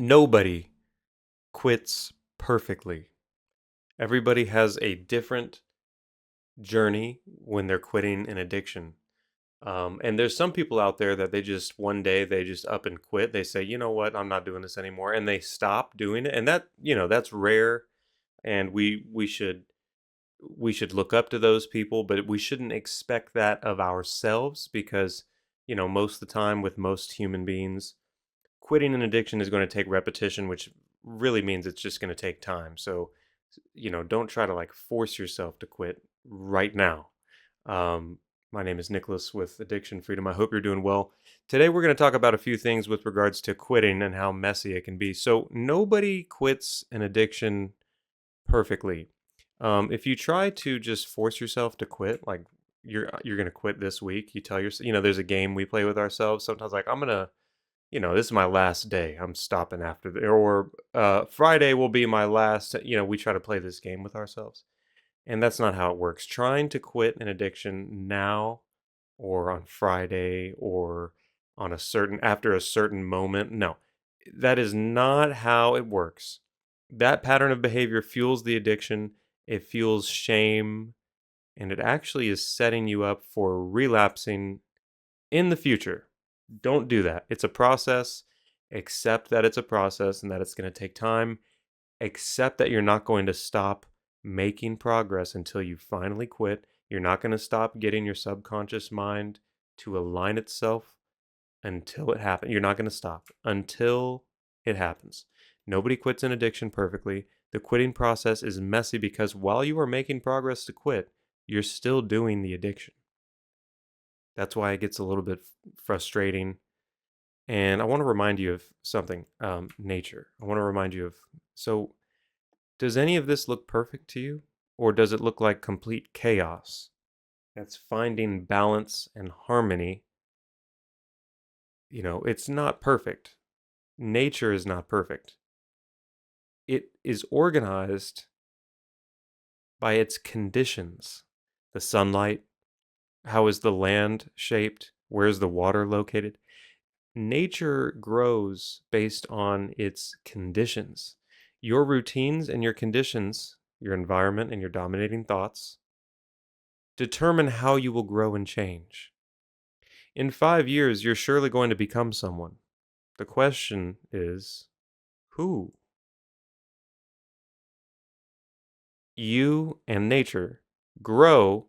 Nobody quits perfectly. Everybody has a different journey when they're quitting an addiction. And there's some people out there that they just one day they just up and quit. They say, you know what, I'm not doing this anymore, and they stop doing it. And that's rare. And we should look up to those people, but we shouldn't expect that of ourselves because most of the time with most human beings, quitting an addiction is going to take repetition, which really means it's just going to take time. So, don't try to like force yourself to quit right now. Um, my name is Nicholas with Addiction Freedom. I hope you're doing well. Today, we're going to talk about a few things with regards to quitting and how messy it can be. So, nobody quits an addiction perfectly. If you try to just force yourself to quit, like you're going to quit this week, you tell yourself, there's a game we play with ourselves sometimes, like I'm going to this is my last day. I'm stopping after or Friday will be my last. We try to play this game with ourselves, and that's not how it works. Trying to quit an addiction now, or on Friday, or after a certain moment, no, that is not how it works. That pattern of behavior fuels the addiction. It fuels shame, and it actually is setting you up for relapsing in the future. Don't do that. It's a process. Accept that it's a process and that it's going to take time. Accept that you're not going to stop making progress until you finally quit. You're not going to stop getting your subconscious mind to align itself until it happens. You're not going to stop until it happens. Nobody quits an addiction perfectly. The quitting process is messy because while you are making progress to quit, you're still doing the addiction. That's why it gets a little bit frustrating. And I want to remind you of something, nature. I want to remind you of, so does any of this look perfect to you? Or does it look like complete chaos? That's finding balance and harmony. It's not perfect. Nature is not perfect. It is organized by its conditions. The sunlight, how is the land shaped? Where's the water located? Nature grows based on its conditions. Your routines and your conditions, your environment and your dominating thoughts, determine how you will grow and change. In 5 years, you're surely going to become someone. The question is, who? You and nature grow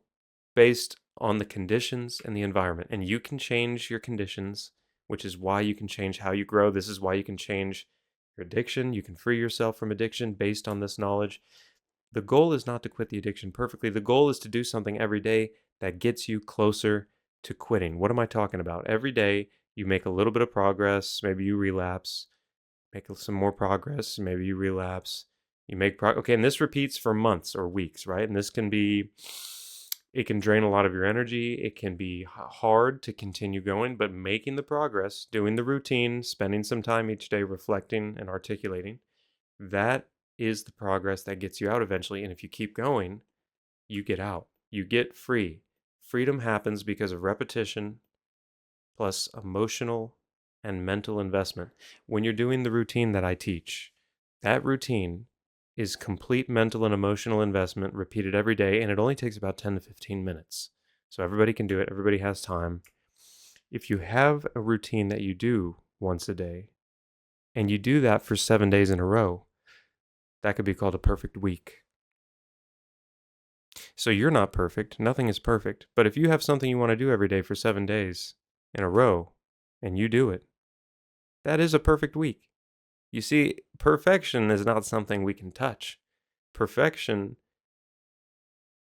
based on the conditions and the environment, and you can change your conditions, which is why you can change how you grow. This is why you can change your addiction. You can free yourself from addiction based on this knowledge. The goal is not to quit the addiction perfectly. The goal is to do something every day that gets you closer to quitting. What am I talking about? Every day you make a little bit of progress. Maybe you relapse, make some more progress. Maybe you relapse. You make progress. Okay, and this repeats for months or weeks, right? And it can drain a lot of your energy. It can be hard to continue going, but making the progress, doing the routine, spending some time each day reflecting and articulating, that is the progress that gets you out eventually. And if you keep going, you get out. You get free. Freedom happens because of repetition plus emotional and mental investment. When you're doing the routine that I teach, that routine is complete mental and emotional investment repeated every day, and it only takes about 10 to 15 minutes. So everybody can do it. Everybody has time. If you have a routine that you do once a day, and you do that for 7 days in a row, that could be called a perfect week. So you're not perfect. Nothing is perfect. But if you have something you want to do every day for 7 days in a row, and you do it, that is a perfect week. You see, perfection is not something we can touch. Perfection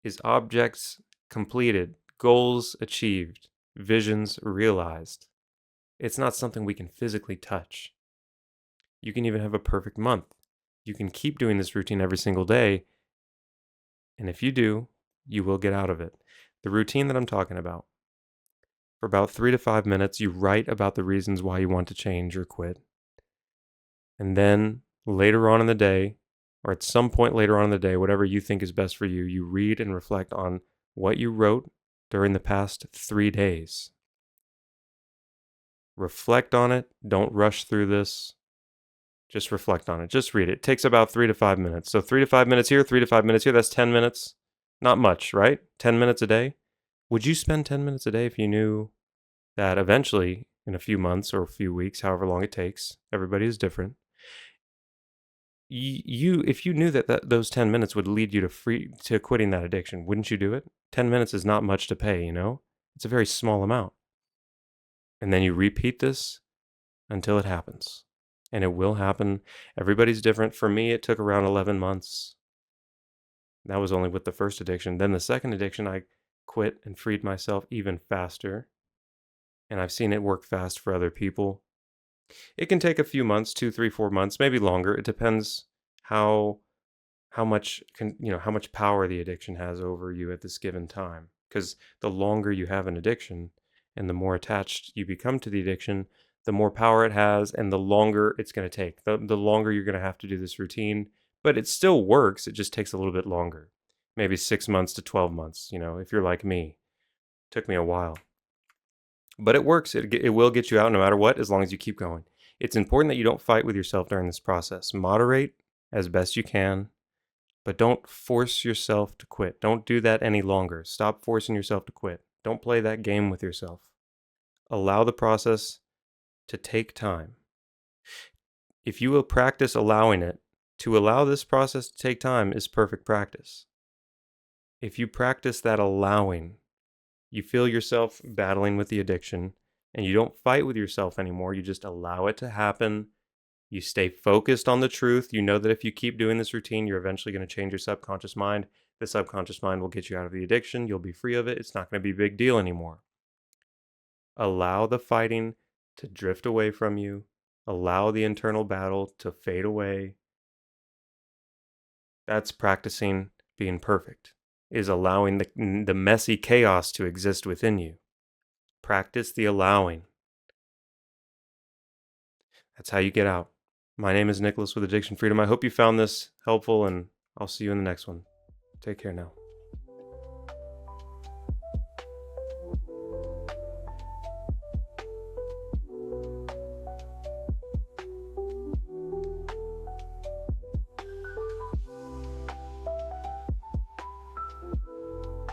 is objects completed, goals achieved, visions realized. It's not something we can physically touch. You can even have a perfect month. You can keep doing this routine every single day, and if you do, you will get out of it. The routine that I'm talking about, for about 3 to 5 minutes, you write about the reasons why you want to change or quit. And then later on in the day, or at some point later on in the day, whatever you think is best for you, you read and reflect on what you wrote during the past 3 days. Reflect on it. Don't rush through this. Just reflect on it. Just read it. It takes about 3 to 5 minutes. So 3 to 5 minutes here, 3 to 5 minutes here, that's 10 minutes. Not much, right? 10 minutes a day. Would you spend 10 minutes a day if you knew that eventually, in a few months or a few weeks, however long it takes, everybody is different. If you knew that those 10 minutes would lead you to quitting that addiction, wouldn't you do it? 10 minutes is not much to pay, you know? It's a very small amount. And then you repeat this until it happens. And it will happen. Everybody's different. For me, it took around 11 months. That was only with the first addiction. Then the second addiction, I quit and freed myself even faster. And I've seen it work fast for other people. It can take a few months, 2, 3, 4 months, maybe longer. It depends how how much power the addiction has over you at this given time. Because the longer you have an addiction and the more attached you become to the addiction, the more power it has and the longer it's going to take. The longer you're going to have to do this routine, but it still works. It just takes a little bit longer. Maybe 6 months to 12 months, if you're like me. It took me a while. But it works. It will get you out no matter what, as long as you keep going. It's important that you don't fight with yourself during this process. Moderate as best you can, but don't force yourself to quit. Don't do that any longer. Stop forcing yourself to quit. Don't play that game with yourself. Allow the process to take time. If you will practice allowing it, to allow this process to take time is perfect practice. If you practice that allowing, you feel yourself battling with the addiction and you don't fight with yourself anymore. You just allow it to happen. You stay focused on the truth. You know that if you keep doing this routine, you're eventually going to change your subconscious mind. The subconscious mind will get you out of the addiction. You'll be free of it. It's not going to be a big deal anymore. Allow the fighting to drift away from you. Allow the internal battle to fade away. That's practicing being perfect, is allowing the messy chaos to exist within you. Practice the allowing. That's how you get out. My name is Nicholas with Addiction Freedom. I hope you found this helpful, and I'll see you in the next one. Take care now.